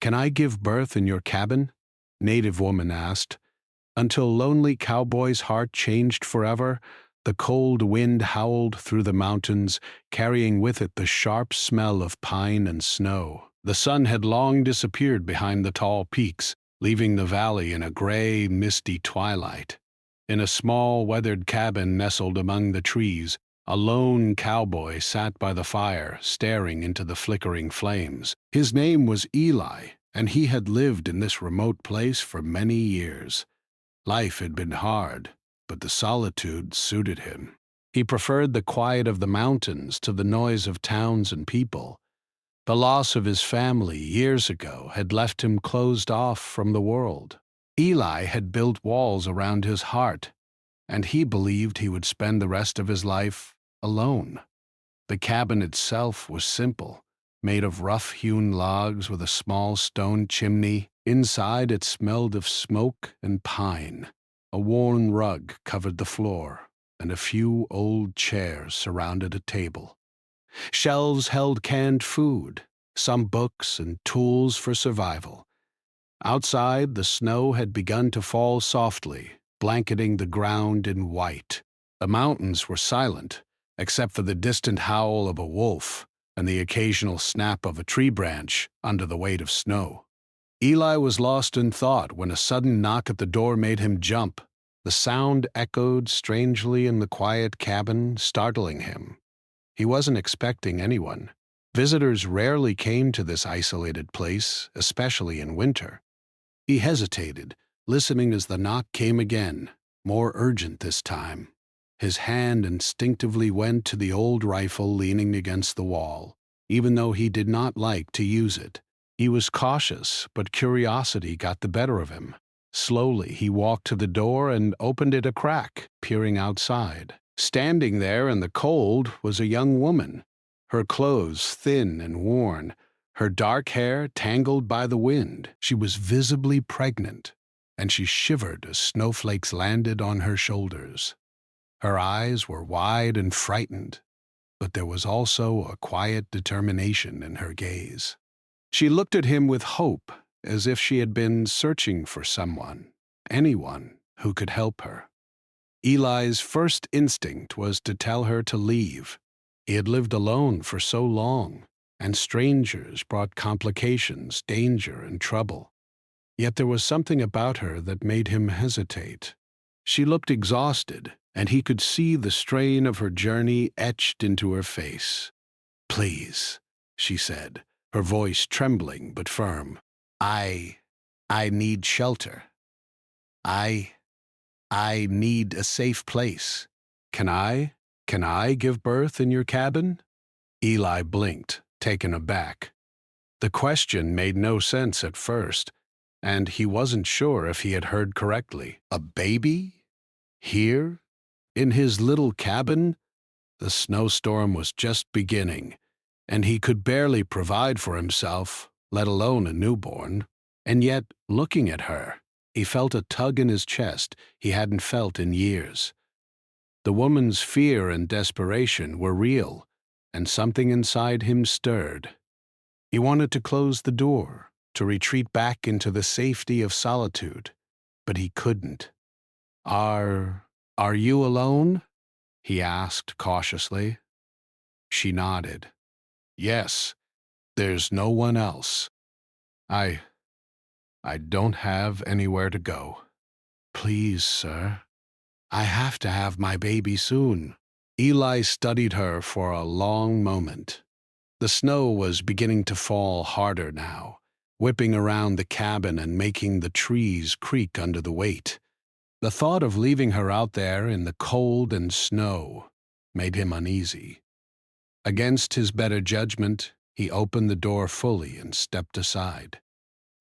"Can I give birth in your cabin?" Native woman asked. Until lonely Cowboy's heart changed forever, the cold wind howled through the mountains, carrying with it the sharp smell of pine and snow. The sun had long disappeared behind the tall peaks, leaving the valley in a gray, misty twilight. In a small, weathered cabin nestled among the trees, a lone cowboy sat by the fire, staring into the flickering flames. His name was Eli, and he had lived in this remote place for many years. Life had been hard, but the solitude suited him. He preferred the quiet of the mountains to the noise of towns and people. The loss of his family years ago had left him closed off from the world. Eli had built walls around his heart, and he believed he would spend the rest of his life alone. The cabin itself was simple, made of rough-hewn logs with a small stone chimney. Inside it smelled of smoke and pine. A worn rug covered the floor, and a few old chairs surrounded a table. Shelves held canned food, some books and tools for survival. Outside, the snow had begun to fall softly, blanketing the ground in white. The mountains were silent, except for the distant howl of a wolf and the occasional snap of a tree branch under the weight of snow. Eli was lost in thought when a sudden knock at the door made him jump. The sound echoed strangely in the quiet cabin, startling him. He wasn't expecting anyone. Visitors rarely came to this isolated place, especially in winter. He hesitated, listening as the knock came again, more urgent this time. His hand instinctively went to the old rifle leaning against the wall, even though he did not like to use it. He was cautious, but curiosity got the better of him. Slowly, he walked to the door and opened it a crack, peering outside. Standing there in the cold was a young woman, her clothes thin and worn, her dark hair tangled by the wind. She was visibly pregnant, and she shivered as snowflakes landed on her shoulders. Her eyes were wide and frightened, but there was also a quiet determination in her gaze. She looked at him with hope, as if she had been searching for someone, anyone who could help her. Eli's first instinct was to tell her to leave. He had lived alone for so long, and strangers brought complications, danger, and trouble. Yet there was something about her that made him hesitate. She looked exhausted, and he could see the strain of her journey etched into her face. "Please," she said, her voice trembling but firm. I need shelter. I need a safe place. Can I give birth in your cabin?" Eli blinked, taken aback. The question made no sense at first, and he wasn't sure if he had heard correctly. A baby? Here? In his little cabin? The snowstorm was just beginning, and he could barely provide for himself, let alone a newborn. And yet, looking at her, he felt a tug in his chest he hadn't felt in years. The woman's fear and desperation were real, and something inside him stirred. He wanted to close the door, to retreat back into the safety of solitude, but he couldn't. Are you alone?" he asked cautiously. She nodded. "Yes, there's no one else. I don't have anywhere to go." "Please, sir, I have to have my baby soon." Eli studied her for a long moment. The snow was beginning to fall harder now, whipping around the cabin and making the trees creak under the weight. The thought of leaving her out there in the cold and snow made him uneasy. Against his better judgment, he opened the door fully and stepped aside.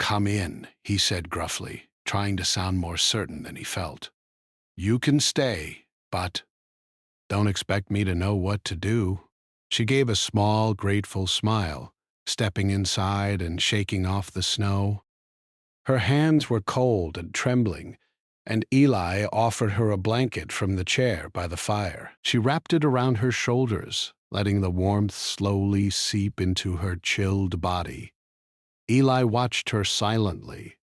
"Come in," he said gruffly, trying to sound more certain than he felt. "You can stay, but don't expect me to know what to do." She gave a small, grateful smile, stepping inside and shaking off the snow. Her hands were cold and trembling, and Eli offered her a blanket from the chair by the fire. She wrapped it around her shoulders, letting the warmth slowly seep into her chilled body. Eli watched her silently,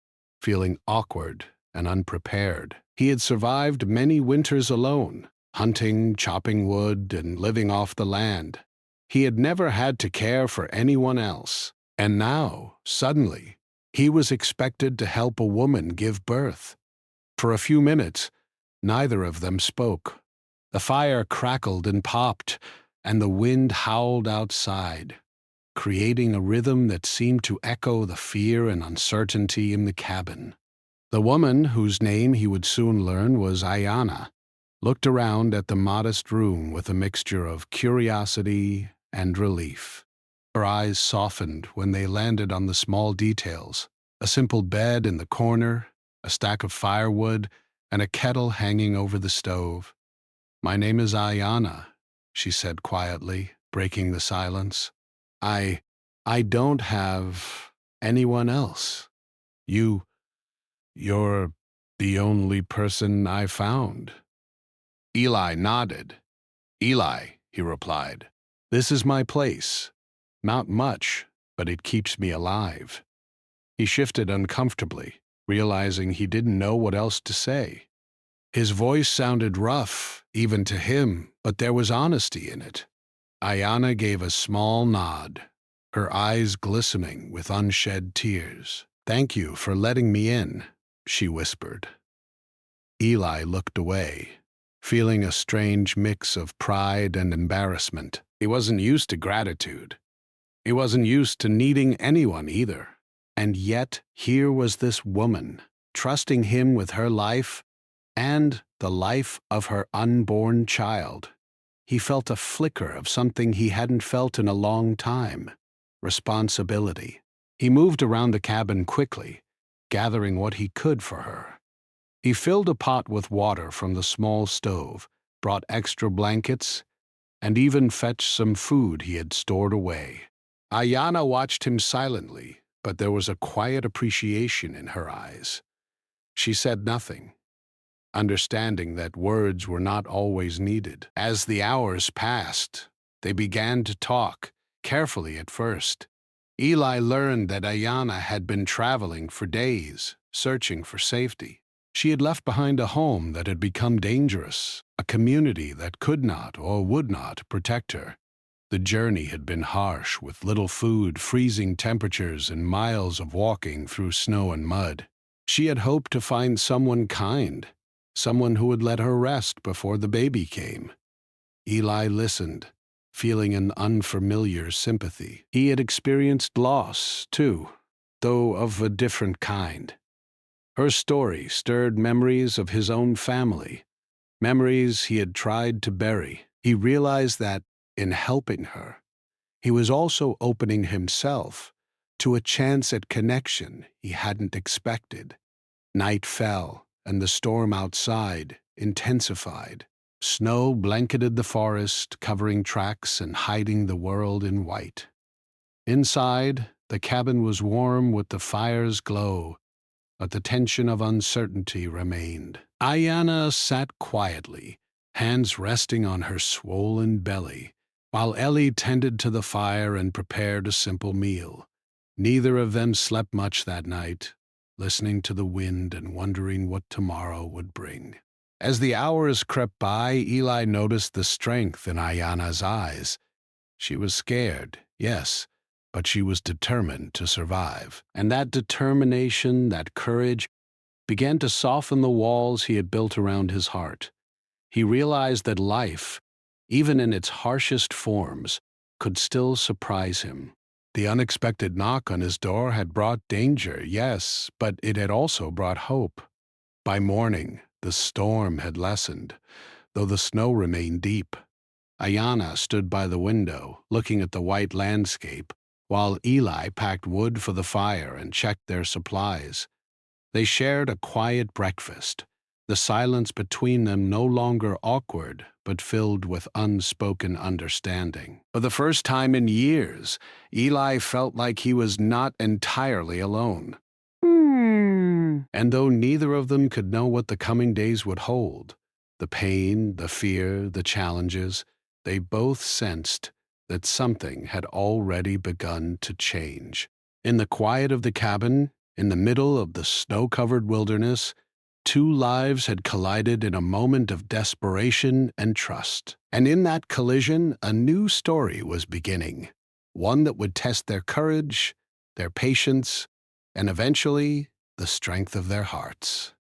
feeling awkward and unprepared. He had survived many winters alone, hunting, chopping wood, and living off the land. He had never had to care for anyone else. And now, suddenly, he was expected to help a woman give birth. For a few minutes, neither of them spoke. The fire crackled and popped, and the wind howled outside, creating a rhythm that seemed to echo the fear and uncertainty in the cabin. The woman, whose name he would soon learn was Ayanna, looked around at the modest room with a mixture of curiosity and relief. Her eyes softened when they landed on the small details: a simple bed in the corner, a stack of firewood, and a kettle hanging over the stove. "My name is Ayanna," she said quietly, breaking the silence. I don't have anyone else. You're the only person I found." Eli nodded. "Eli," he replied, "this is my place. Not much, but it keeps me alive." He shifted uncomfortably, realizing he didn't know what else to say. His voice sounded rough, even to him, but there was honesty in it. Ayanna gave a small nod, her eyes glistening with unshed tears. "Thank you for letting me in," she whispered. Eli looked away, feeling a strange mix of pride and embarrassment. He wasn't used to gratitude. He wasn't used to needing anyone either. And yet, here was this woman, trusting him with her life and the life of her unborn child. He felt a flicker of something he hadn't felt in a long time: responsibility. He moved around the cabin quickly, gathering what he could for her. He filled a pot with water from the small stove, brought extra blankets, and even fetched some food he had stored away. Ayanna watched him silently, but there was a quiet appreciation in her eyes. She said nothing, understanding that words were not always needed. As the hours passed, they began to talk, carefully at first. Eli learned that Ayanna had been traveling for days, searching for safety. She had left behind a home that had become dangerous, a community that could not or would not protect her. The journey had been harsh, with little food, freezing temperatures, and miles of walking through snow and mud. She had hoped to find someone kind, someone who would let her rest before the baby came. Eli listened, feeling an unfamiliar sympathy. He had experienced loss, too, though of a different kind. Her story stirred memories of his own family, memories he had tried to bury. He realized that, in helping her, he was also opening himself to a chance at connection he hadn't expected. Night fell, and the storm outside intensified. Snow blanketed the forest, covering tracks and hiding the world in white. Inside, the cabin was warm with the fire's glow, but the tension of uncertainty remained. Ayanna sat quietly, hands resting on her swollen belly, while Ellie tended to the fire and prepared a simple meal. Neither of them slept much that night, listening to the wind and wondering what tomorrow would bring. As the hours crept by, Eli noticed the strength in Ayanna's eyes. She was scared, yes, but she was determined to survive. And that determination, that courage, began to soften the walls he had built around his heart. He realized that life, even in its harshest forms, could still surprise him. The unexpected knock on his door had brought danger, yes, but it had also brought hope. By morning, the storm had lessened, though the snow remained deep. Ayanna stood by the window, looking at the white landscape, while Eli packed wood for the fire and checked their supplies. They shared a quiet breakfast, the silence between them no longer awkward, but filled with unspoken understanding. For the first time in years, Eli felt like he was not entirely alone. And though neither of them could know what the coming days would hold, the pain, the fear, the challenges, they both sensed that something had already begun to change. In the quiet of the cabin, in the middle of the snow-covered wilderness, two lives had collided in a moment of desperation and trust. And in that collision, a new story was beginning, one that would test their courage, their patience, and eventually, the strength of their hearts.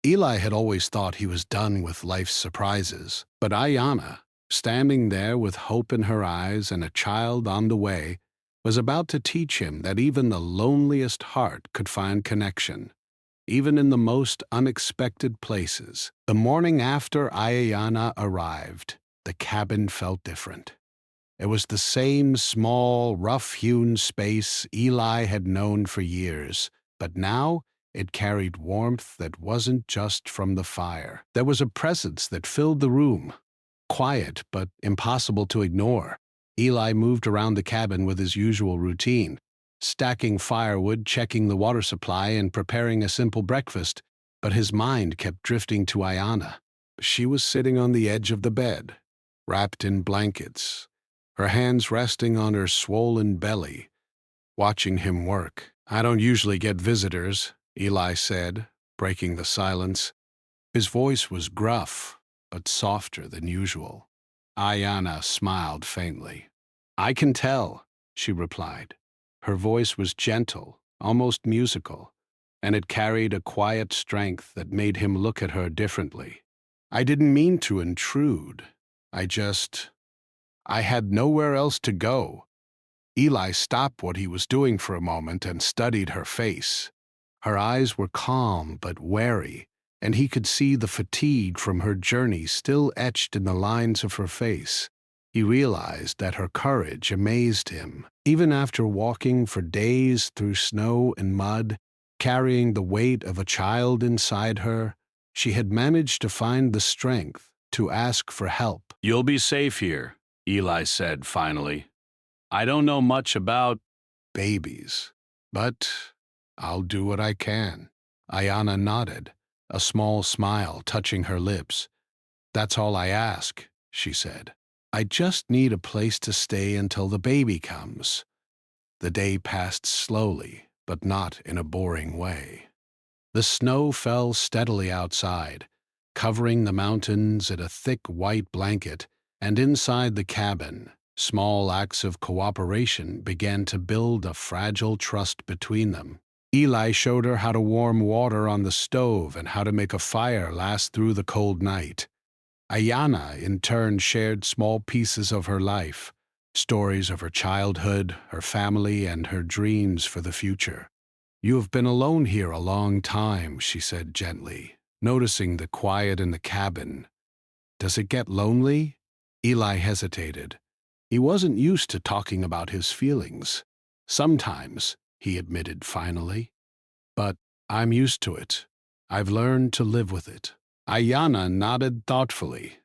Eli had always thought he was done with life's surprises, but Ayanna, standing there with hope in her eyes and a child on the way, was about to teach him that even the loneliest heart could find connection, even in the most unexpected places. The morning after Ayanna arrived, the cabin felt different. It was the same small, rough-hewn space Eli had known for years, but now it carried warmth that wasn't just from the fire. There was a presence that filled the room, quiet but impossible to ignore. Eli moved around the cabin with his usual routine, stacking firewood, checking the water supply, and preparing a simple breakfast, but his mind kept drifting to Ayanna. She was sitting on the edge of the bed, wrapped in blankets, her hands resting on her swollen belly, watching him work. "I don't usually get visitors," Eli said, breaking the silence. His voice was gruff, but softer than usual. Ayanna smiled faintly. "I can tell," she replied. Her voice was gentle, almost musical, and it carried a quiet strength that made him look at her differently. "I didn't mean to intrude. I had nowhere else to go." Eli stopped what he was doing for a moment and studied her face. Her eyes were calm but wary, and he could see the fatigue from her journey still etched in the lines of her face. He realized that her courage amazed him. Even after walking for days through snow and mud, carrying the weight of a child inside her, she had managed to find the strength to ask for help. "You'll be safe here," Eli said finally. "I don't know much about babies, but I'll do what I can." Ayanna nodded, a small smile touching her lips. "That's all I ask," she said. "I just need a place to stay until the baby comes." The day passed slowly, but not in a boring way. The snow fell steadily outside, covering the mountains in a thick white blanket, and inside the cabin, small acts of cooperation began to build a fragile trust between them. Eli showed her how to warm water on the stove and how to make a fire last through the cold night. Ayanna, in turn, shared small pieces of her life, stories of her childhood, her family, and her dreams for the future. "You have been alone here a long time," she said gently, noticing the quiet in the cabin. "Does it get lonely?" Eli hesitated. He wasn't used to talking about his feelings. "Sometimes," he admitted finally. "But I'm used to it. I've learned to live with it." Ayanna nodded thoughtfully.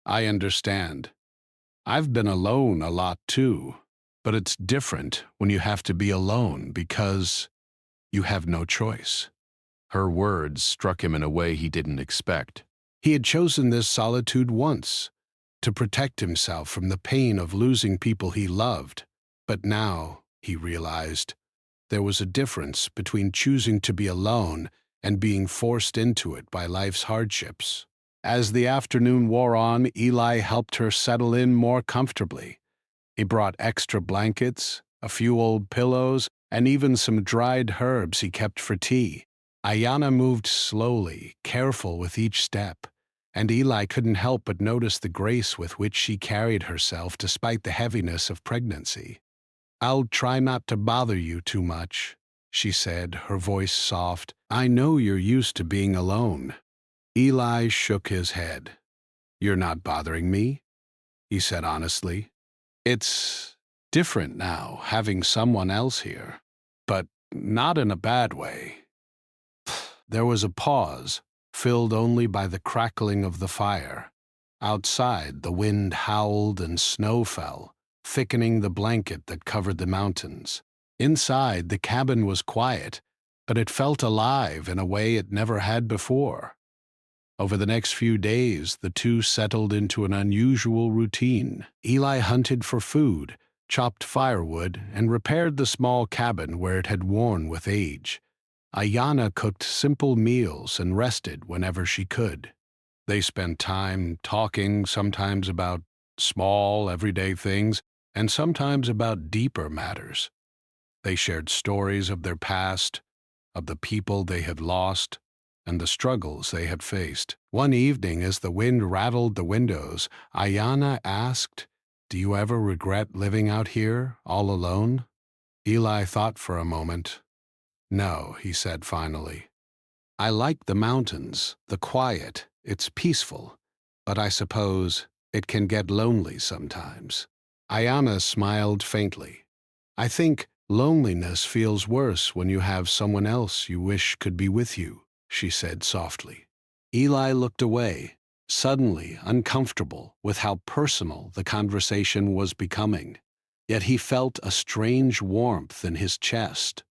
"I understand. I've been alone a lot too, but it's different when you have to be alone because you have no choice." Her words struck him in a way he didn't expect. He had chosen this solitude once, to protect himself from the pain of losing people he loved. But now, he realized, there was a difference between choosing to be alone and being forced into it by life's hardships. As the afternoon wore on, Eli helped her settle in more comfortably. He brought extra blankets, a few old pillows, and even some dried herbs he kept for tea. Ayanna moved slowly, careful with each step, and Eli couldn't help but notice the grace with which she carried herself despite the heaviness of pregnancy. "I'll try not to bother you too much," she said, her voice soft. "I know you're used to being alone." Eli shook his head. "You're not bothering me," he said honestly. "It's different now, having someone else here, but not in a bad way." There was a pause, filled only by the crackling of the fire. Outside, the wind howled and snow fell, thickening the blanket that covered the mountains. Inside, the cabin was quiet, but it felt alive in a way it never had before. Over the next few days, the two settled into an unusual routine. Eli hunted for food, chopped firewood, and repaired the small cabin where it had worn with age. Ayanna cooked simple meals and rested whenever she could. They spent time talking, sometimes about small, everyday things, and sometimes about deeper matters. They shared stories of their past, of the people they had lost, and the struggles they had faced. One evening, as the wind rattled the windows, Ayanna asked, "Do you ever regret living out here, all alone?" Eli thought for a moment. "No," he said finally. "I like the mountains, the quiet, it's peaceful, but I suppose it can get lonely sometimes." Ayanna smiled faintly. "I think loneliness feels worse when you have someone else you wish could be with you," she said softly. Eli looked away, suddenly uncomfortable with how personal the conversation was becoming. Yet he felt a strange warmth in his chest.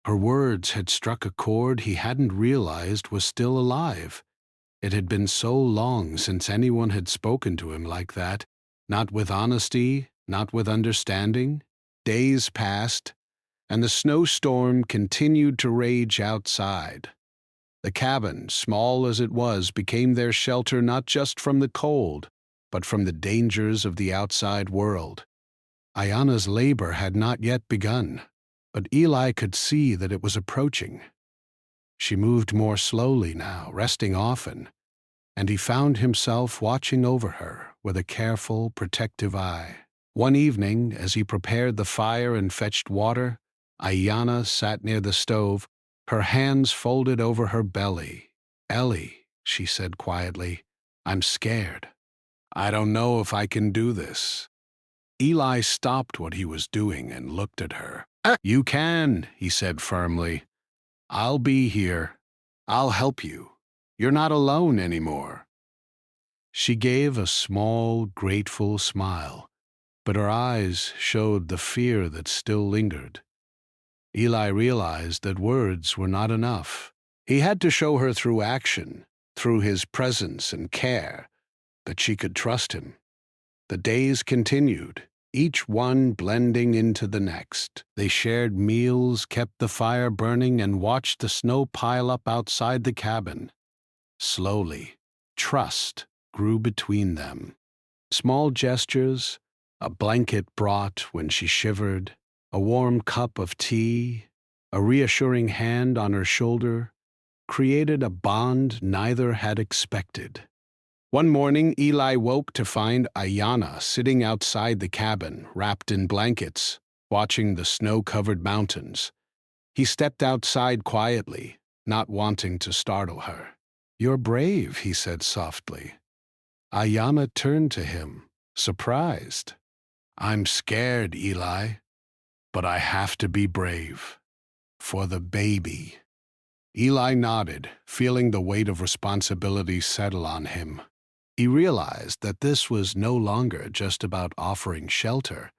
Her words had struck a chord he hadn't realized was still alive. It had been so long since anyone had spoken to him like that, not with honesty, not with understanding. Days passed, and the snowstorm continued to rage outside. The cabin, small as it was, became their shelter not just from the cold, but from the dangers of the outside world. Ayanna's labor had not yet begun, but Eli could see that it was approaching. She moved more slowly now, resting often, and he found himself watching over her with a careful, protective eye. One evening, as he prepared the fire and fetched water, Ayanna sat near the stove, her hands folded over her belly. "Ellie," she said quietly, "I'm scared. I don't know if I can do this." Eli stopped what he was doing and looked at her. "You can," he said firmly. "I'll be here. I'll help you. You're not alone anymore." She gave a small, grateful smile, but her eyes showed the fear that still lingered. Eli realized that words were not enough. He had to show her through action, through his presence and care, that she could trust him. The days continued, each one blending into the next. They shared meals, kept the fire burning, and watched the snow pile up outside the cabin. Slowly, trust grew between them. Small gestures, a blanket brought when she shivered, a warm cup of tea, a reassuring hand on her shoulder, created a bond neither had expected. One morning, Eli woke to find Ayanna sitting outside the cabin, wrapped in blankets, watching the snow-covered mountains. He stepped outside quietly, not wanting to startle her. "You're brave," he said softly. Ayanna turned to him, surprised. "I'm scared, Eli, but I have to be brave. For the baby." Eli nodded, feeling the weight of responsibility settle on him. He realized that this was no longer just about offering shelter.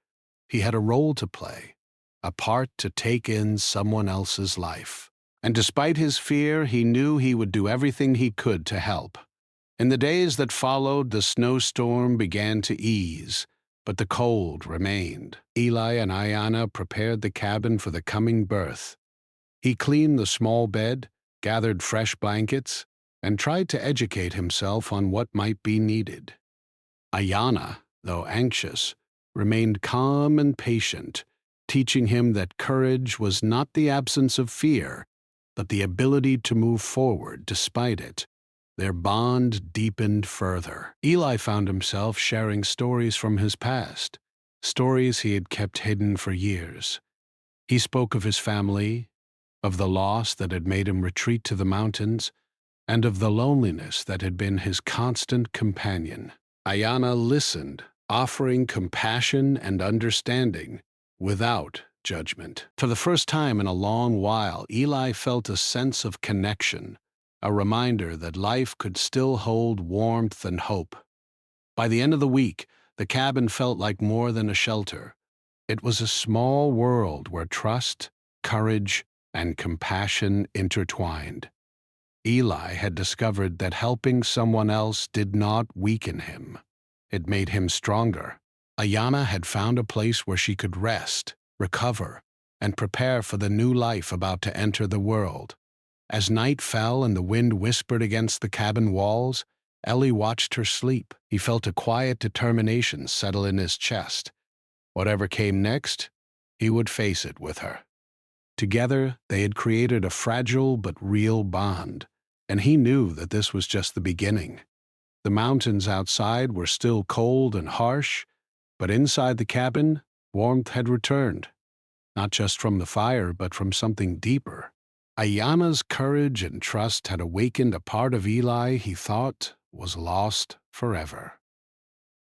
He had a role to play, a part to take in someone else's life. And despite his fear, he knew he would do everything he could to help. In the days that followed, the snowstorm began to ease, but the cold remained. Eli and Ayanna prepared the cabin for the coming birth. He cleaned the small bed, gathered fresh blankets, and tried to educate himself on what might be needed. Ayanna, though anxious, remained calm and patient, teaching him that courage was not the absence of fear, but the ability to move forward despite it. Their bond deepened further. Eli found himself sharing stories from his past, stories he had kept hidden for years. He spoke of his family, of the loss that had made him retreat to the mountains, and of the loneliness that had been his constant companion. Ayanna listened, offering compassion and understanding without judgment. For the first time in a long while, Eli felt a sense of connection, a reminder that life could still hold warmth and hope. By the end of the week, the cabin felt like more than a shelter. It was a small world where trust, courage, and compassion intertwined. Eli had discovered that helping someone else did not weaken him. It made him stronger. Ayana had found a place where she could rest, recover, and prepare for the new life about to enter the world. As night fell and the wind whispered against the cabin walls, Ellie watched her sleep. He felt a quiet determination settle in his chest. Whatever came next, he would face it with her. Together, they had created a fragile but real bond, and he knew that this was just the beginning. The mountains outside were still cold and harsh, but inside the cabin, warmth had returned, not just from the fire, but from something deeper. Ayana's courage and trust had awakened a part of Eli he thought was lost forever.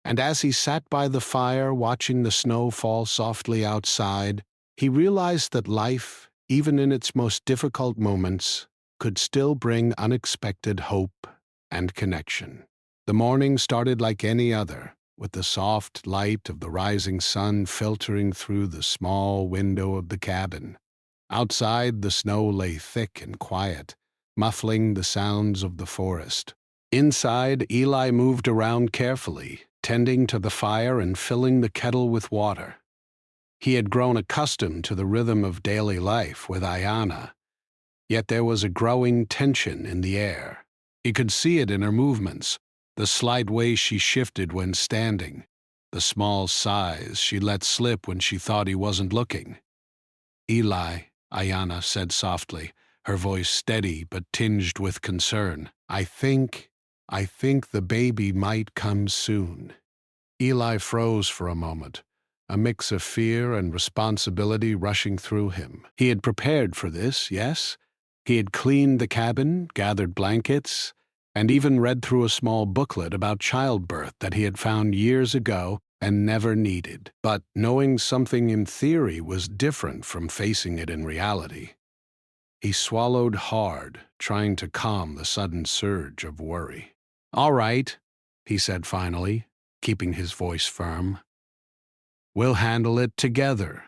And as he sat by the fire watching the snow fall softly outside, he realized that life, even in its most difficult moments, could still bring unexpected hope and connection. The morning started like any other, with the soft light of the rising sun filtering through the small window of the cabin. Outside, the snow lay thick and quiet, muffling the sounds of the forest. Inside, Eli moved around carefully, tending to the fire and filling the kettle with water. He had grown accustomed to the rhythm of daily life with Ayana, yet there was a growing tension in the air. He could see it in her movements, the slight way she shifted when standing, the small sighs she let slip when she thought he wasn't looking. "Eli," Ayana said softly, her voice steady but tinged with concern. I think the baby might come soon." Eli froze for a moment, a mix of fear and responsibility rushing through him. He had prepared for this, yes? He had cleaned the cabin, gathered blankets, and even read through a small booklet about childbirth that he had found years ago and never needed. But knowing something in theory was different from facing it in reality. He swallowed hard, trying to calm the sudden surge of worry. "All right," he said finally, keeping his voice firm. "We'll handle it together.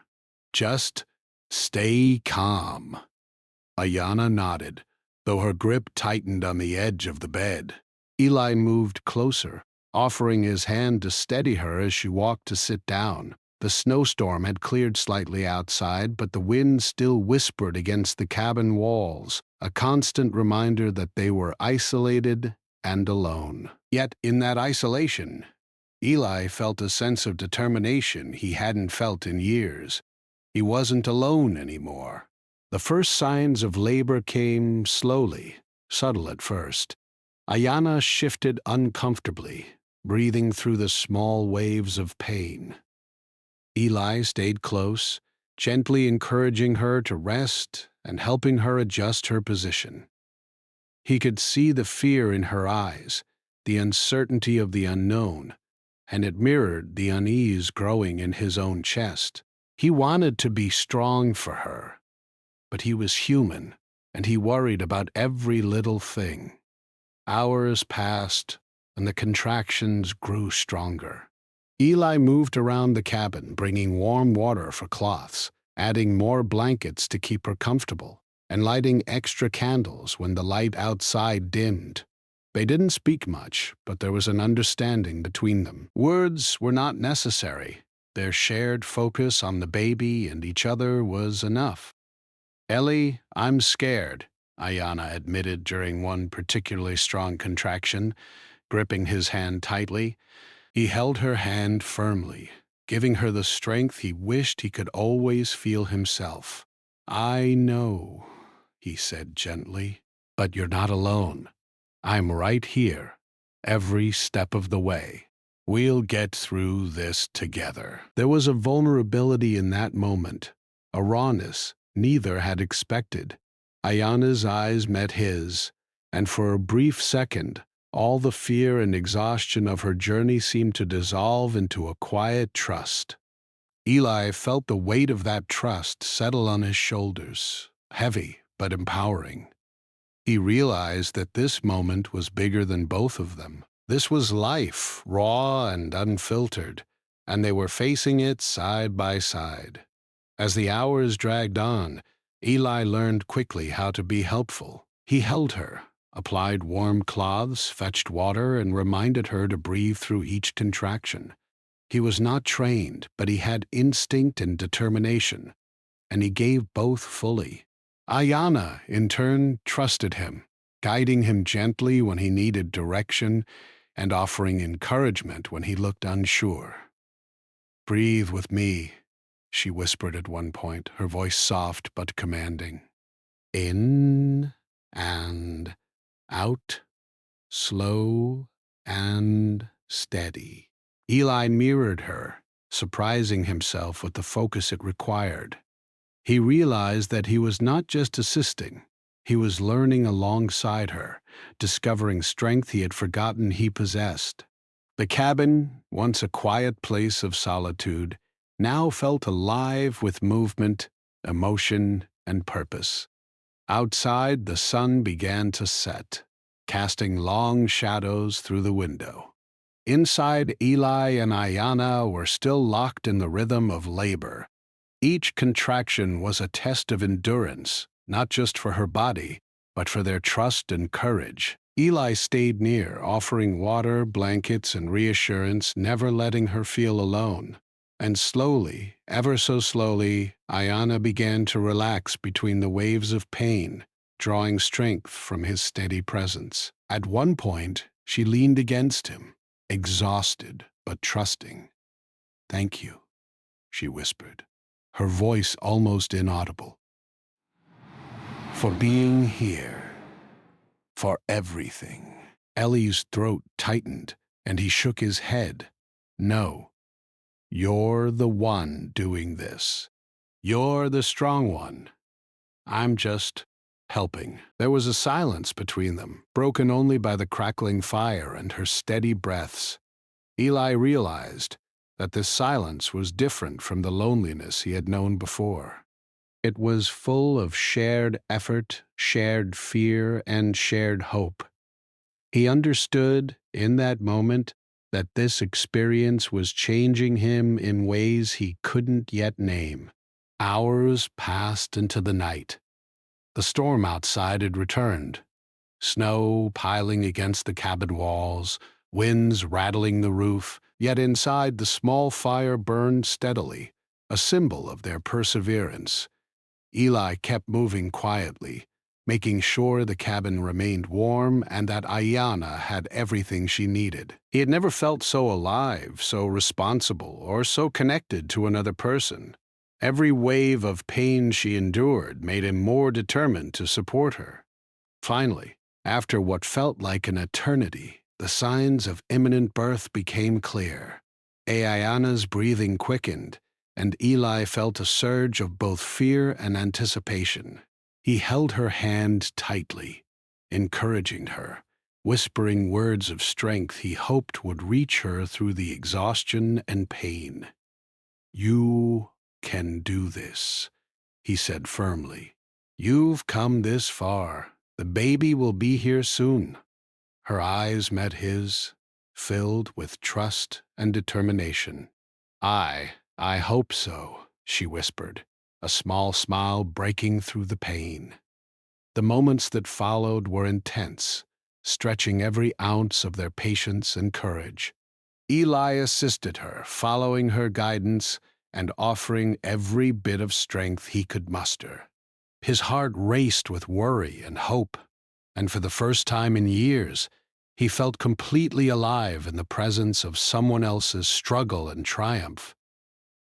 Just stay calm." Ayana nodded, though her grip tightened on the edge of the bed. Eli moved closer, offering his hand to steady her as she walked to sit down. The snowstorm had cleared slightly outside, but the wind still whispered against the cabin walls, a constant reminder that they were isolated and alone. Yet in that isolation, Eli felt a sense of determination he hadn't felt in years. He wasn't alone anymore. The first signs of labor came slowly, subtle at first. Ayana shifted uncomfortably, breathing through the small waves of pain. Eli stayed close, gently encouraging her to rest and helping her adjust her position. He could see the fear in her eyes, the uncertainty of the unknown, and it mirrored the unease growing in his own chest. He wanted to be strong for her, but he was human, and he worried about every little thing. Hours passed, and the contractions grew stronger. Eli moved around the cabin, bringing warm water for cloths, adding more blankets to keep her comfortable, and lighting extra candles when the light outside dimmed. They didn't speak much, but there was an understanding between them. Words were not necessary. Their shared focus on the baby and each other was enough. "Ellie, I'm scared," Ayana admitted during one particularly strong contraction, gripping his hand tightly. He held her hand firmly, giving her the strength he wished he could always feel himself. "I know," he said gently, "but you're not alone. I'm right here, every step of the way. We'll get through this together." There was a vulnerability in that moment, a rawness neither had expected. Ayana's eyes met his, and for a brief second, all the fear and exhaustion of her journey seemed to dissolve into a quiet trust. Eli felt the weight of that trust settle on his shoulders, heavy but empowering. He realized that this moment was bigger than both of them. This was life, raw and unfiltered, and they were facing it side by side. As the hours dragged on, Eli learned quickly how to be helpful. He held her, applied warm cloths, fetched water, and reminded her to breathe through each contraction. He was not trained, but he had instinct and determination, and he gave both fully. Ayana, in turn, trusted him, guiding him gently when he needed direction and offering encouragement when he looked unsure. "Breathe with me," she whispered at one point, her voice soft but commanding. "In and out, slow and steady." Eli mirrored her, surprising himself with the focus it required. He realized that he was not just assisting, he was learning alongside her, discovering strength he had forgotten he possessed. The cabin, once a quiet place of solitude, now felt alive with movement, emotion, and purpose. Outside, the sun began to set, casting long shadows through the window. Inside, Eli and Ayana were still locked in the rhythm of labor. Each contraction was a test of endurance, not just for her body, but for their trust and courage. Eli stayed near, offering water, blankets, and reassurance, never letting her feel alone. And slowly, ever so slowly, Ayana began to relax between the waves of pain, drawing strength from his steady presence. At one point, she leaned against him, exhausted but trusting. "Thank you," she whispered, her voice almost inaudible, "for being here, for everything." Ellie's throat tightened, and he shook his head. "No, you're the one doing this. You're the strong one. I'm just helping." There was a silence between them, broken only by the crackling fire and her steady breaths. Eli realized that this silence was different from the loneliness he had known before. It was full of shared effort, shared fear, and shared hope. He understood, in that moment, that this experience was changing him in ways he couldn't yet name. Hours passed into the night. The storm outside had returned. Snow piling against the cabin walls, winds rattling the roof, yet inside the small fire burned steadily, a symbol of their perseverance. Eli kept moving quietly, making sure the cabin remained warm and that Ayana had everything she needed. He had never felt so alive, so responsible, or so connected to another person. Every wave of pain she endured made him more determined to support her. Finally, after what felt like an eternity, the signs of imminent birth became clear. Ayana's breathing quickened, and Eli felt a surge of both fear and anticipation. He held her hand tightly, encouraging her, whispering words of strength he hoped would reach her through the exhaustion and pain. "You can do this," he said firmly. "You've come this far. The baby will be here soon." Her eyes met his, filled with trust and determination. I hope so," she whispered, a small smile breaking through the pain. The moments that followed were intense, stretching every ounce of their patience and courage. Eli assisted her, following her guidance and offering every bit of strength he could muster. His heart raced with worry and hope, and for the first time in years, he felt completely alive in the presence of someone else's struggle and triumph.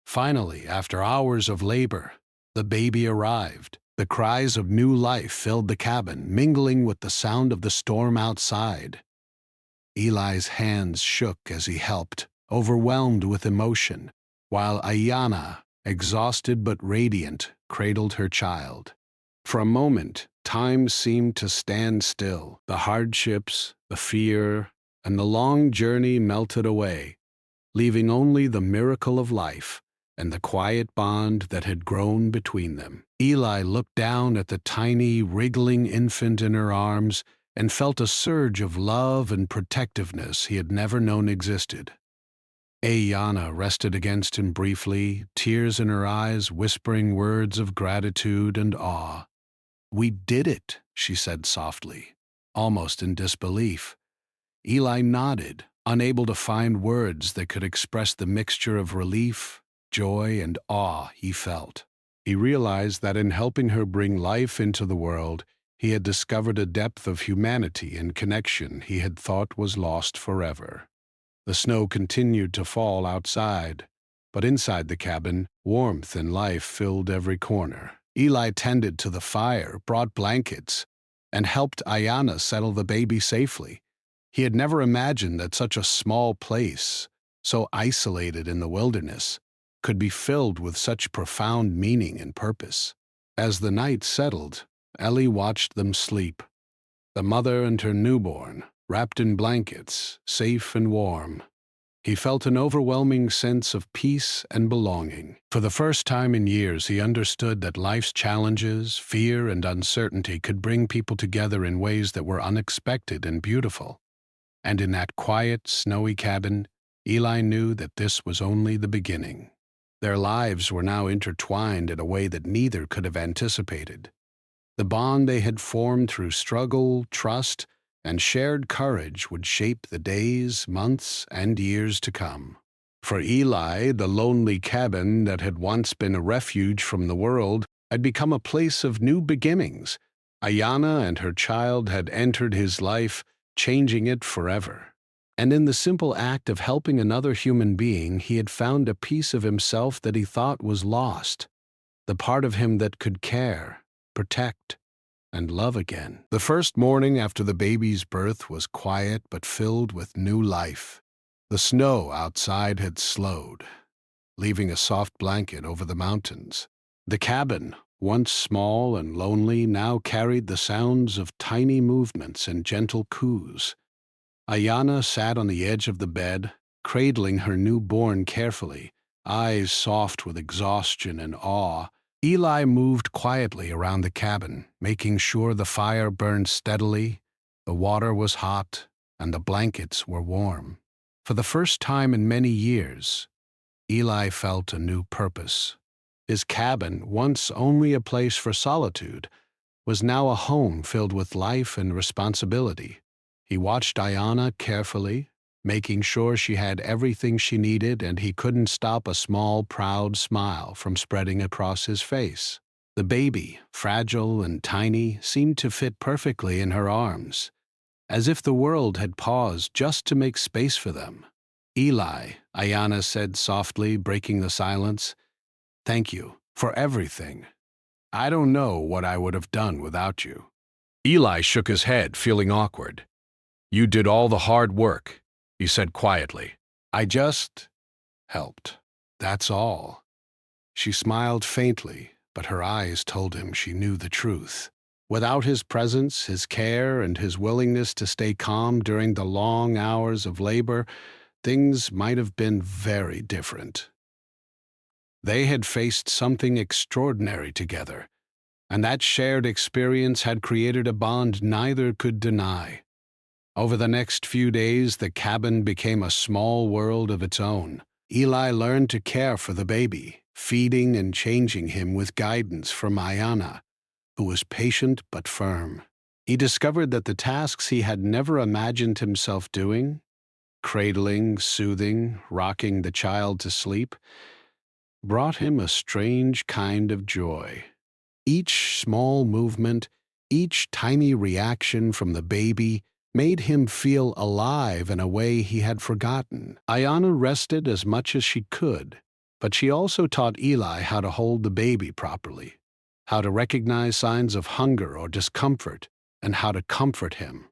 Finally, after hours of labor, the baby arrived. The cries of new life filled the cabin, mingling with the sound of the storm outside. Eli's hands shook as he helped, overwhelmed with emotion, while Ayana, exhausted but radiant, cradled her child. For a moment, time seemed to stand still. The hardships, the fear, and the long journey melted away, leaving only the miracle of life and the quiet bond that had grown between them. Eli looked down at the tiny, wriggling infant in her arms and felt a surge of love and protectiveness he had never known existed. Ayana rested against him briefly, tears in her eyes whispering words of gratitude and awe. "We did it," she said softly, almost in disbelief. Eli nodded, unable to find words that could express the mixture of relief, joy, and awe he felt. He realized that in helping her bring life into the world, he had discovered a depth of humanity and connection he had thought was lost forever. The snow continued to fall outside, but inside the cabin, warmth and life filled every corner. Eli tended to the fire, brought blankets, and helped Ayana settle the baby safely. He had never imagined that such a small place, so isolated in the wilderness, could be filled with such profound meaning and purpose. As the night settled, Ellie watched them sleep, the mother and her newborn, wrapped in blankets, safe and warm. He felt an overwhelming sense of peace and belonging. For the first time in years, he understood that life's challenges, fear, and uncertainty could bring people together in ways that were unexpected and beautiful. And in that quiet, snowy cabin, Eli knew that this was only the beginning. Their lives were now intertwined in a way that neither could have anticipated. The bond they had formed through struggle, trust, and shared courage would shape the days, months, and years to come. For Eli, the lonely cabin that had once been a refuge from the world had become a place of new beginnings. Ayana and her child had entered his life, changing it forever. And in the simple act of helping another human being, he had found a piece of himself that he thought was lost, the part of him that could care, protect, and love again. The first morning after the baby's birth was quiet but filled with new life. The snow outside had slowed, leaving a soft blanket over the mountains. The cabin, once small and lonely, now carried the sounds of tiny movements and gentle coos. Ayana sat on the edge of the bed, cradling her newborn carefully, eyes soft with exhaustion and awe. Eli moved quietly around the cabin, making sure the fire burned steadily, the water was hot, and the blankets were warm. For the first time in many years, Eli felt a new purpose. His cabin, once only a place for solitude, was now a home filled with life and responsibility. He watched Ayana carefully, making sure she had everything she needed, and he couldn't stop a small, proud smile from spreading across his face. The baby, fragile and tiny, seemed to fit perfectly in her arms, as if the world had paused just to make space for them. "Eli," Ayana said softly, breaking the silence, "thank you for everything. I don't know what I would have done without you." Eli shook his head, feeling awkward. "You did all the hard work," he said quietly. "I just helped. That's all." She smiled faintly, but her eyes told him she knew the truth. Without his presence, his care, and his willingness to stay calm during the long hours of labor, things might have been very different. They had faced something extraordinary together, and that shared experience had created a bond neither could deny. Over the next few days, the cabin became a small world of its own. Eli learned to care for the baby, feeding and changing him with guidance from Ayana, who was patient but firm. He discovered that the tasks he had never imagined himself doing, cradling, soothing, rocking the child to sleep, brought him a strange kind of joy. Each small movement, each tiny reaction from the baby made him feel alive in a way he had forgotten. Ayana rested as much as she could, but she also taught Eli how to hold the baby properly, how to recognize signs of hunger or discomfort, and how to comfort him.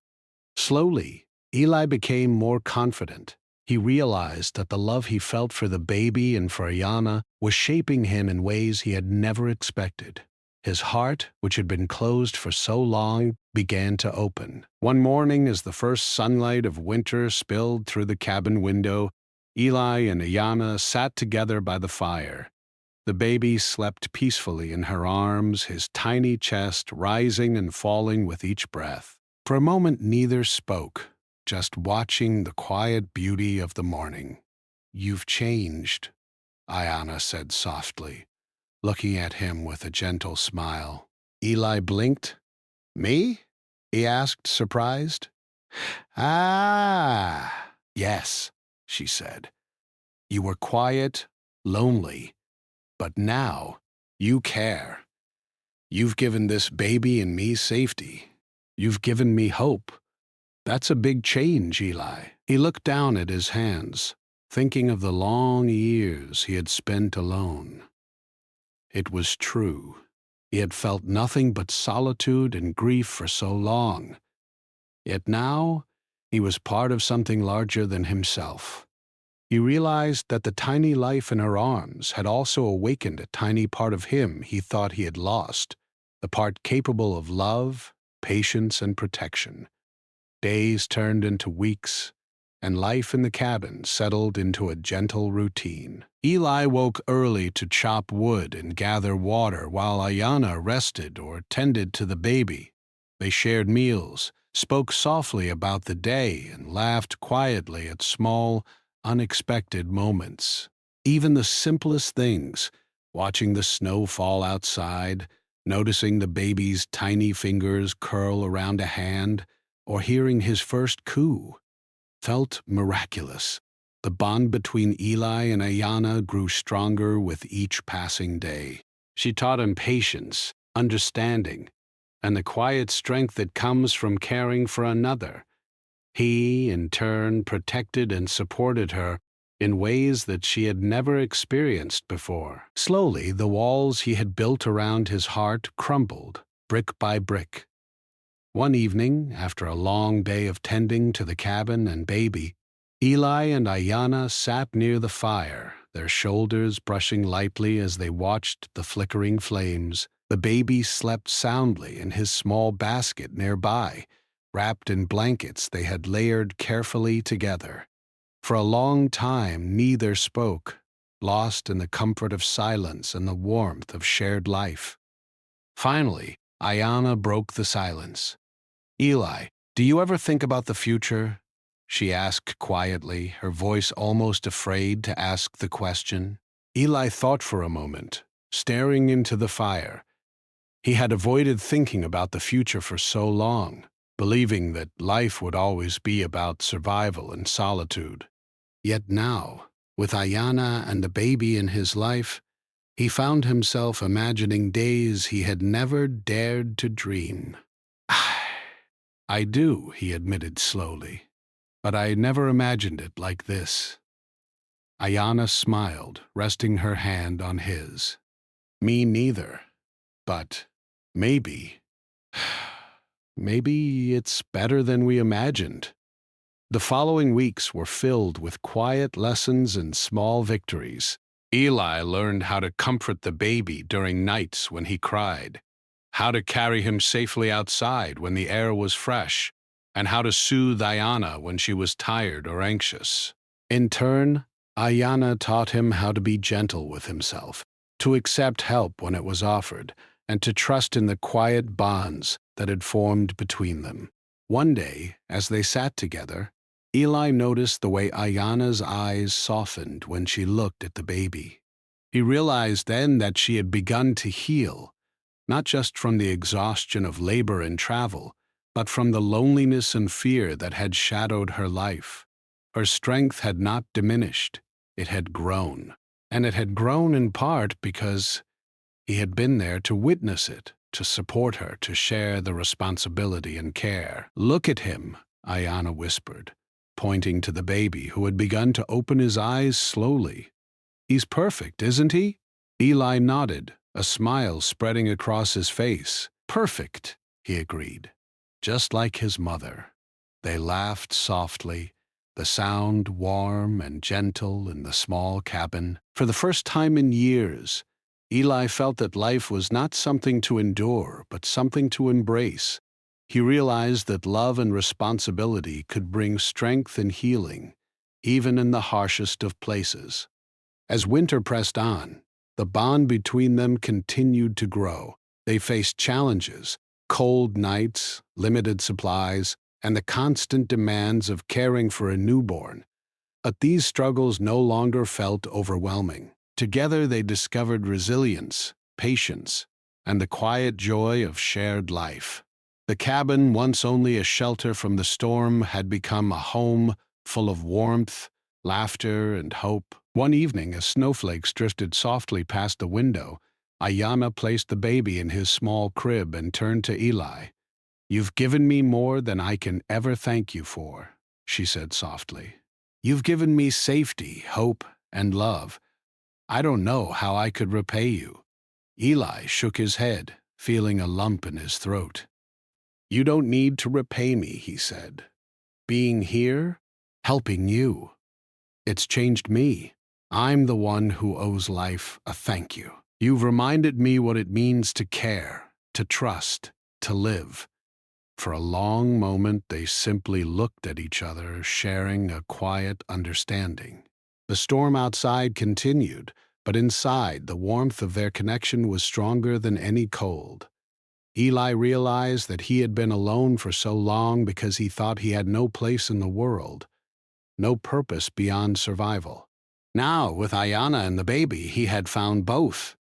Slowly, Eli became more confident. He realized that the love he felt for the baby and for Ayana was shaping him in ways he had never expected. His heart, which had been closed for so long, began to open. One morning, as the first sunlight of winter spilled through the cabin window, Eli and Ayana sat together by the fire. The baby slept peacefully in her arms, his tiny chest rising and falling with each breath. For a moment, neither spoke, just watching the quiet beauty of the morning. "You've changed," Ayana said softly, looking at him with a gentle smile. Eli blinked. "Me?" he asked, surprised. "Ah!" "Yes," she said. "You were quiet, lonely, but now you care. You've given this baby and me safety. You've given me hope. That's a big change, Eli." He looked down at his hands, thinking of the long years he had spent alone. It was true. He had felt nothing but solitude and grief for so long. Yet now, he was part of something larger than himself. He realized that the tiny life in her arms had also awakened a tiny part of him he thought he had lost, the part capable of love, patience, and protection. Days turned into weeks, and life in the cabin settled into a gentle routine. Eli woke early to chop wood and gather water while Ayana rested or tended to the baby. They shared meals, spoke softly about the day, and laughed quietly at small, unexpected moments. Even the simplest things, watching the snow fall outside, noticing the baby's tiny fingers curl around a hand, or hearing his first coo, felt miraculous. The bond between Eli and Ayana grew stronger with each passing day. She taught him patience, understanding, and the quiet strength that comes from caring for another. He, in turn, protected and supported her in ways that she had never experienced before. Slowly, the walls he had built around his heart crumbled, brick by brick. One evening, after a long day of tending to the cabin and baby, Eli and Ayana sat near the fire, their shoulders brushing lightly as they watched the flickering flames. The baby slept soundly in his small basket nearby, wrapped in blankets they had layered carefully together. For a long time, neither spoke, lost in the comfort of silence and the warmth of shared life. Finally, Ayana broke the silence. "Eli, do you ever think about the future?" she asked quietly, her voice almost afraid to ask the question. Eli thought for a moment, staring into the fire. He had avoided thinking about the future for so long, believing that life would always be about survival and solitude. Yet now, with Ayana and the baby in his life, he found himself imagining days he had never dared to dream. "I do," he admitted slowly, "but I never imagined it like this." Ayana smiled, resting her hand on his. "Me neither, but maybe, maybe it's better than we imagined." The following weeks were filled with quiet lessons and small victories. Eli learned how to comfort the baby during nights when he cried, how to carry him safely outside when the air was fresh, and how to soothe Ayana when she was tired or anxious. In turn, Ayana taught him how to be gentle with himself, to accept help when it was offered, and to trust in the quiet bonds that had formed between them. One day, as they sat together, Eli noticed the way Ayana's eyes softened when she looked at the baby. He realized then that she had begun to heal, not just from the exhaustion of labor and travel, but from the loneliness and fear that had shadowed her life. Her strength had not diminished, it had grown. And it had grown in part because he had been there to witness it, to support her, to share the responsibility and care. "Look at him," Ayana whispered, pointing to the baby who had begun to open his eyes slowly. "He's perfect, isn't he?" Eli nodded, a smile spreading across his face. "Perfect," he agreed, "just like his mother." They laughed softly, the sound warm and gentle in the small cabin. For the first time in years, Eli felt that life was not something to endure, but something to embrace. He realized that love and responsibility could bring strength and healing, even in the harshest of places. As winter pressed on, the bond between them continued to grow. They faced challenges, cold nights, limited supplies, and the constant demands of caring for a newborn. But these struggles no longer felt overwhelming. Together they discovered resilience, patience, and the quiet joy of shared life. The cabin, once only a shelter from the storm, had become a home full of warmth, laughter, and hope. One evening, as snowflakes drifted softly past the window, Ayana placed the baby in his small crib and turned to Eli. "You've given me more than I can ever thank you for," she said softly. "You've given me safety, hope, and love. I don't know how I could repay you." Eli shook his head, feeling a lump in his throat. "You don't need to repay me," he said. "Being here, helping you, it's changed me. I'm the one who owes life a thank you. You've reminded me what it means to care, to trust, to live." For a long moment, they simply looked at each other, sharing a quiet understanding. The storm outside continued, but inside, the warmth of their connection was stronger than any cold. Eli realized that he had been alone for so long because he thought he had no place in the world, no purpose beyond survival. Now, with Ayana and the baby, he had found both.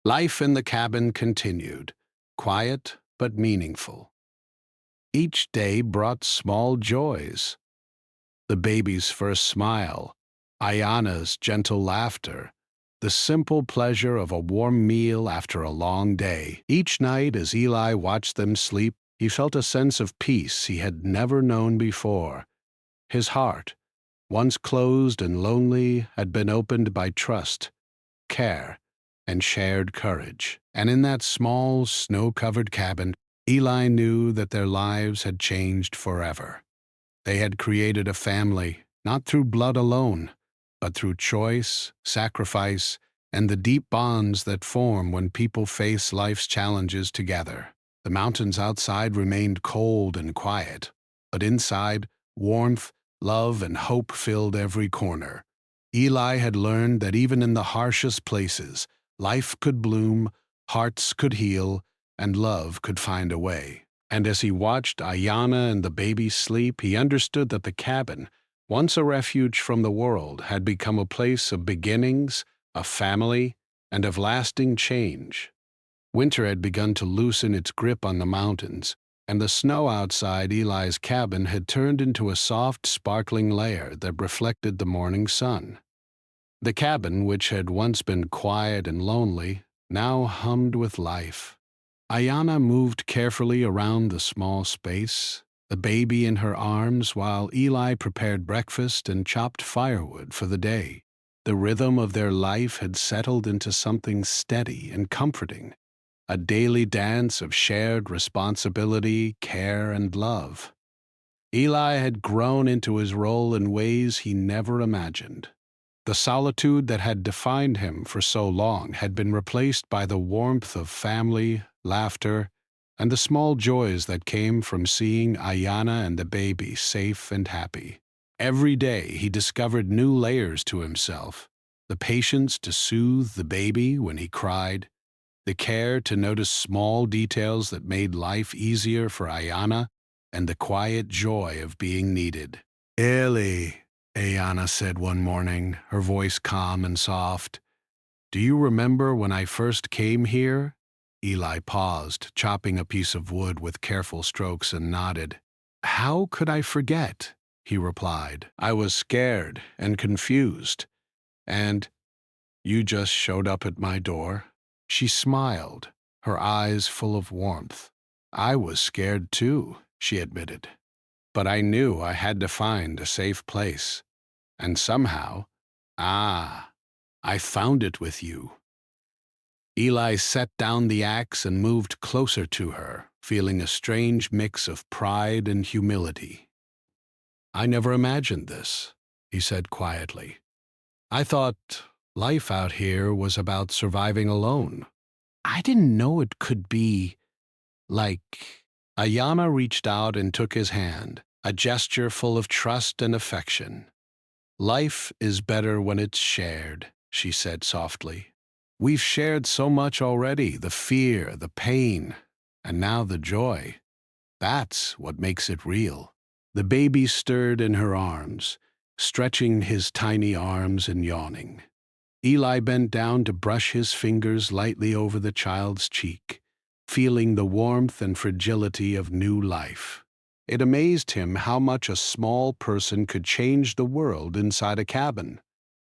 Life in the cabin continued, quiet but meaningful. Each day brought small joys. The baby's first smile, Ayana's gentle laughter, the simple pleasure of a warm meal after a long day. Each night, as Eli watched them sleep, he felt a sense of peace he had never known before. His heart, once closed and lonely, had been opened by trust, care, and shared courage. And in that small, snow-covered cabin, Eli knew that their lives had changed forever. They had created a family, not through blood alone, but through choice, sacrifice, and the deep bonds that form when people face life's challenges together. The mountains outside remained cold and quiet, but inside, warmth, love, and hope filled every corner. Eli had learned that even in the harshest places, life could bloom, hearts could heal, and love could find a way. And as he watched Ayana and the baby sleep, he understood that the cabin, once a refuge from the world, had become a place of beginnings, of family, and of lasting change. Winter had begun to loosen its grip on the mountains, and the snow outside Eli's cabin had turned into a soft, sparkling layer that reflected the morning sun. The cabin, which had once been quiet and lonely, now hummed with life. Ayana moved carefully around the small space, the baby in her arms, while Eli prepared breakfast and chopped firewood for the day. The rhythm of their life had settled into something steady and comforting, a daily dance of shared responsibility, care, and love. Eli had grown into his role in ways he never imagined. The solitude that had defined him for so long had been replaced by the warmth of family, laughter, and the small joys that came from seeing Ayana and the baby safe and happy. Every day he discovered new layers to himself: the patience to soothe the baby when he cried, the care to notice small details that made life easier for Ayana, and the quiet joy of being needed. "Ellie," Ayana said one morning, her voice calm and soft, "do you remember when I first came here?" Eli paused, chopping a piece of wood with careful strokes, and nodded. "How could I forget?" he replied. "I was scared and confused, and you just showed up at my door." She smiled, her eyes full of warmth. "I was scared too," she admitted. "But I knew I had to find a safe place. And somehow, I found it with you." Eli set down the axe and moved closer to her, feeling a strange mix of pride and humility. "I never imagined this," he said quietly. "I thought life out here was about surviving alone. I didn't know it could be like..." Ayana reached out and took his hand, a gesture full of trust and affection. "Life is better when it's shared," she said softly. "We've shared so much already, the fear, the pain, and now the joy. That's what makes it real." The baby stirred in her arms, stretching his tiny arms and yawning. Eli bent down to brush his fingers lightly over the child's cheek, feeling the warmth and fragility of new life. It amazed him how much a small person could change the world inside a cabin.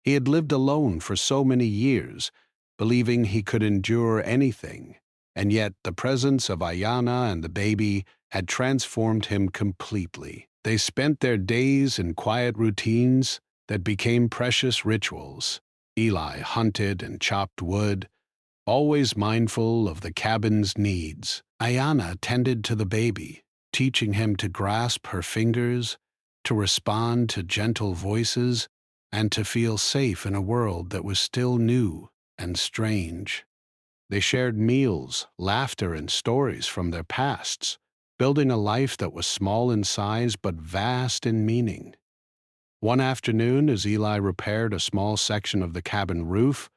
He had lived alone for so many years, believing he could endure anything, and yet the presence of Ayana and the baby had transformed him completely. They spent their days in quiet routines that became precious rituals. Eli hunted and chopped wood, always mindful of the cabin's needs. Ayana tended to the baby, teaching him to grasp her fingers, to respond to gentle voices, and to feel safe in a world that was still new and strange. They shared meals, laughter, and stories from their pasts, building a life that was small in size but vast in meaning. One afternoon, as Eli repaired a small section of the cabin roof,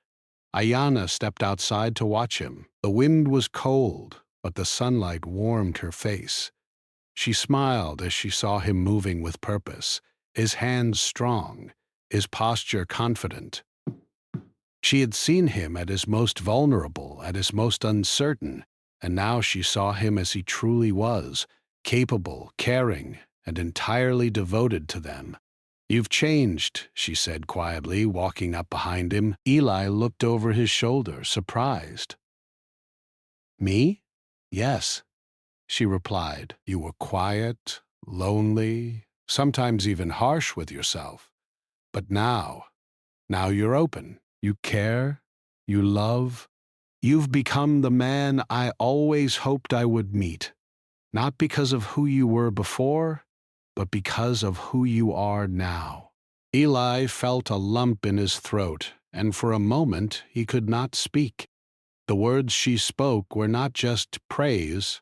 Ayana stepped outside to watch him. The wind was cold, but the sunlight warmed her face. She smiled as she saw him moving with purpose, his hands strong, his posture confident. She had seen him at his most vulnerable, at his most uncertain, and now she saw him as he truly was, capable, caring, and entirely devoted to them. "You've changed," she said quietly, walking up behind him. Eli looked over his shoulder, surprised. "Me? Yes," she replied. "You were quiet, lonely, sometimes even harsh with yourself. But now you're open. You care, you love. You've become the man I always hoped I would meet, not because of who you were before, but because of who you are now." Eli felt a lump in his throat, and for a moment he could not speak. The words she spoke were not just praise,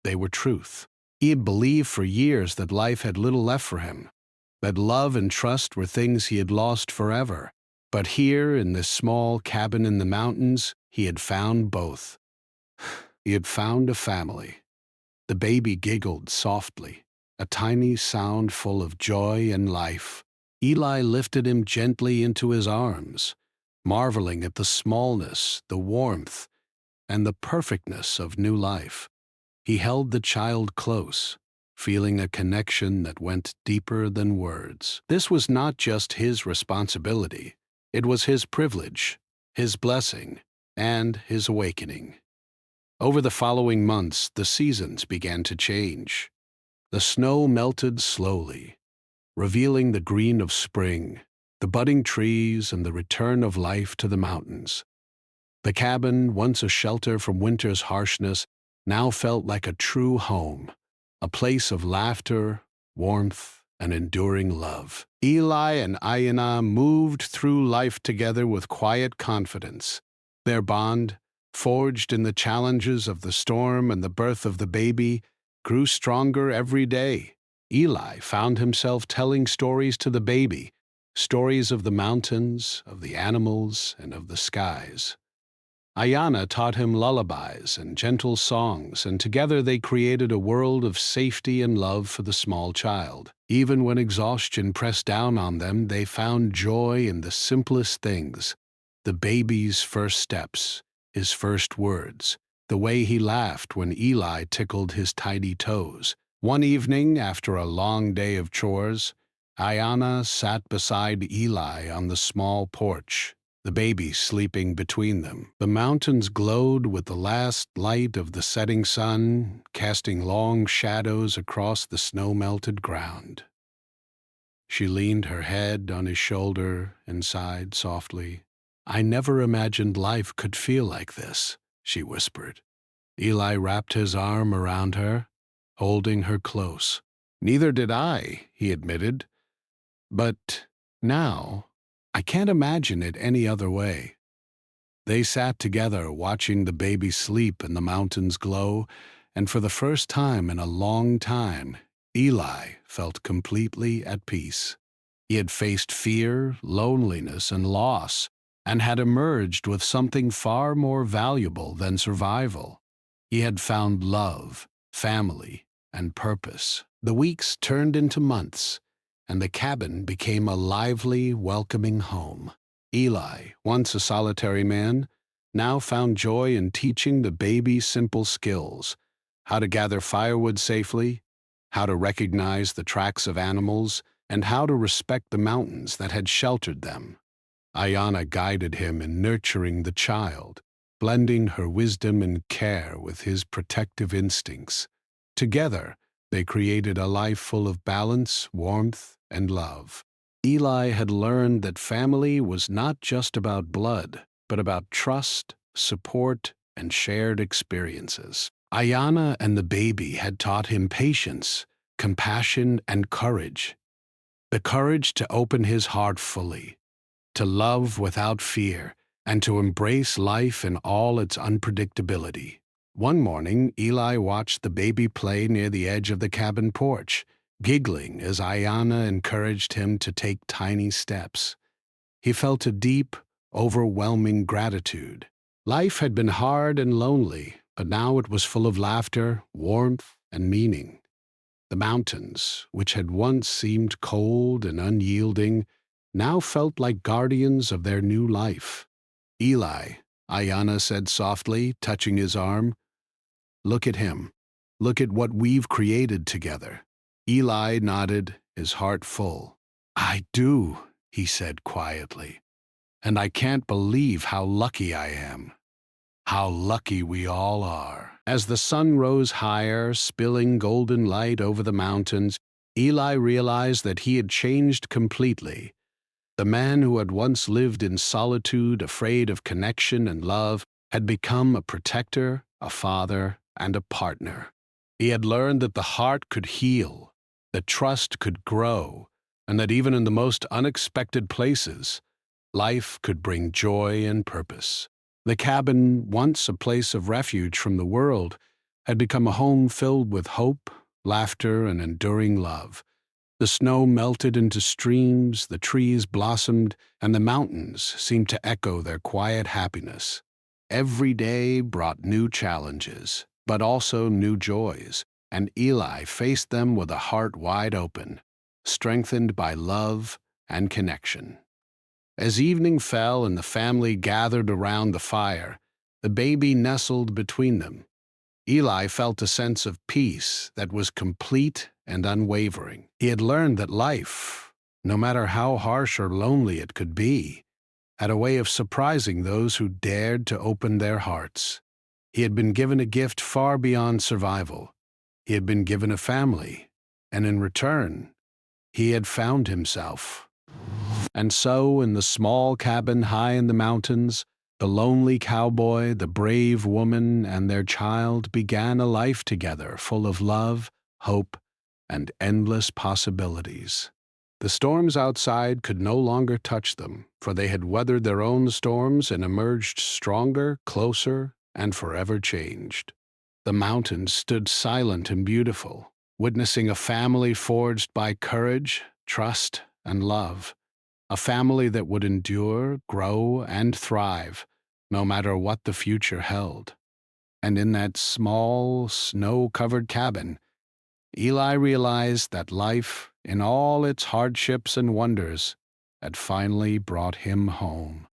they were truth. He had believed for years that life had little left for him, that love and trust were things he had lost forever. But here, in this small cabin in the mountains, he had found both. He had found a family. The baby giggled softly, a tiny sound full of joy and life. Eli lifted him gently into his arms, marveling at the smallness, the warmth, and the perfectness of new life. He held the child close, feeling a connection that went deeper than words. This was not just his responsibility. It was his privilege, his blessing, and his awakening. Over the following months, the seasons began to change. The snow melted slowly, revealing the green of spring, the budding trees, and the return of life to the mountains. The cabin, once a shelter from winter's harshness, now felt like a true home, a place of laughter, warmth, and enduring love. Eli and Ayana moved through life together with quiet confidence. Their bond, forged in the challenges of the storm and the birth of the baby, grew stronger every day. Eli found himself telling stories to the baby, stories of the mountains, of the animals, and of the skies. Ayana taught him lullabies and gentle songs, and together they created a world of safety and love for the small child. Even when exhaustion pressed down on them, they found joy in the simplest things: the baby's first steps, his first words, the way he laughed when Eli tickled his tiny toes. One evening, after a long day of chores, Ayana sat beside Eli on the small porch, the baby sleeping between them. The mountains glowed with the last light of the setting sun, casting long shadows across the snow-melted ground. She leaned her head on his shoulder and sighed softly. "I never imagined life could feel like this," she whispered. Eli wrapped his arm around her, holding her close. "Neither did I," he admitted. "But now, I can't imagine it any other way." They sat together watching the baby sleep in the mountains glow, and for the first time in a long time, Eli felt completely at peace. He had faced fear, loneliness, and loss, and had emerged with something far more valuable than survival. He had found love, family, and purpose. The weeks turned into months, and the cabin became a lively, welcoming home. Eli, once a solitary man, now found joy in teaching the baby simple skills: how to gather firewood safely, how to recognize the tracks of animals, and how to respect the mountains that had sheltered them. Ayana guided him in nurturing the child, blending her wisdom and care with his protective instincts. Together, they created a life full of balance, warmth, and love. Eli had learned that family was not just about blood, but about trust, support, and shared experiences. Ayana and the baby had taught him patience, compassion, and courage. The courage to open his heart fully, to love without fear, and to embrace life in all its unpredictability. One morning, Eli watched the baby play near the edge of the cabin porch, giggling as Ayana encouraged him to take tiny steps. He felt a deep, overwhelming gratitude. Life had been hard and lonely, but now it was full of laughter, warmth, and meaning. The mountains, which had once seemed cold and unyielding, now felt like guardians of their new life. Eli, Ayana said softly, touching his arm, "Look at him. Look at what we've created together." Eli nodded, his heart full. "I do," he said quietly, "and I can't believe how lucky I am. How lucky we all are." As the sun rose higher, spilling golden light over the mountains, Eli realized that he had changed completely. The man who had once lived in solitude, afraid of connection and love, had become a protector, a father, and a partner. He had learned that the heart could heal, that trust could grow, and that even in the most unexpected places, life could bring joy and purpose. The cabin, once a place of refuge from the world, had become a home filled with hope, laughter, and enduring love. The snow melted into streams, the trees blossomed, and the mountains seemed to echo their quiet happiness. Every day brought new challenges, but also new joys, and Eli faced them with a heart wide open, strengthened by love and connection. As evening fell and the family gathered around the fire, the baby nestled between them. Eli felt a sense of peace that was complete and unwavering. He had learned that life, no matter how harsh or lonely it could be, had a way of surprising those who dared to open their hearts. He had been given a gift far beyond survival. He had been given a family, and in return, he had found himself. And so, in the small cabin high in the mountains, the lonely cowboy, the brave woman, and their child began a life together full of love, hope, and endless possibilities. The storms outside could no longer touch them, for they had weathered their own storms and emerged stronger, closer, and forever changed. The mountains stood silent and beautiful, witnessing a family forged by courage, trust, and love. A family that would endure, grow, and thrive, no matter what the future held. And in that small, snow-covered cabin, Eli realized that life, in all its hardships and wonders, had finally brought him home.